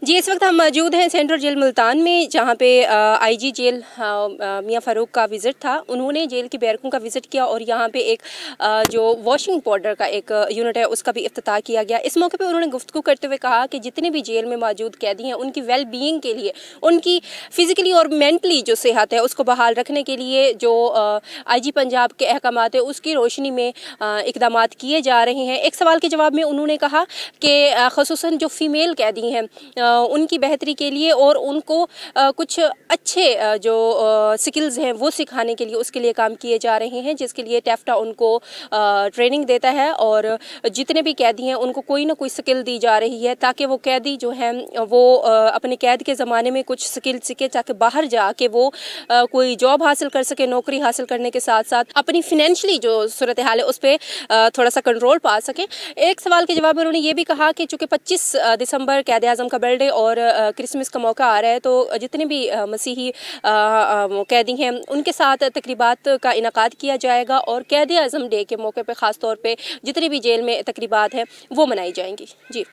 जी, इस वक्त हम मौजूद हैं सेंट्रल जेल मुल्तान में, जहाँ पे आईजी जेल मियां फ़ारूक का विज़िट था। उन्होंने जेल की बैरकों का विज़िट किया और यहाँ पे एक जो वॉशिंग पाउडर का एक यूनिट है उसका भी इफ्तिताह किया गया। इस मौके पे उन्होंने गुफ्तगू करते हुए कहा कि जितने भी जेल में मौजूद कैदी हैं उनकी वेल बीइंग के लिए, उनकी फ़िज़िकली और मेंटली जो सेहत है उसको बहाल रखने के लिए जो आईजी पंजाब के अहकामात है उसकी रोशनी में इक़दामात किए जा रहे हैं। एक सवाल के जवाब में उन्होंने कहा कि ख़ुसूसन जो फ़ीमेल कैदी हैं उनकी बेहतरी के लिए और उनको कुछ अच्छे जो स्किल्स हैं वो सिखाने के लिए उसके लिए काम किए जा रहे हैं, जिसके लिए टेफ्टा उनको ट्रेनिंग देता है और जितने भी कैदी हैं उनको कोई ना कोई स्किल दी जा रही है ताकि वो कैदी जो हैं वो अपने कैद के ज़माने में कुछ स्किल सीखे ताकि बाहर जाके वो कोई जॉब हासिल कर सके। नौकरी हासिल करने के साथ साथ अपनी फिनेंशली जो सूरत हाल है उस पर थोड़ा सा कंट्रोल पा सकें। एक सवाल के जवाब में उन्होंने ये भी कहा कि चूँकि 25 दिसंबर कैद आज़म का बर्थडे और क्रिसमस का मौका आ रहा है तो जितने भी मसीही कैदी हैं उनके साथ तकरीबात का इनकाद किया जाएगा और कैद आज़म डे के मौके पे ख़ास तौर पे जितनी भी जेल में तकरीबात हैं वो मनाई जाएंगी। जी।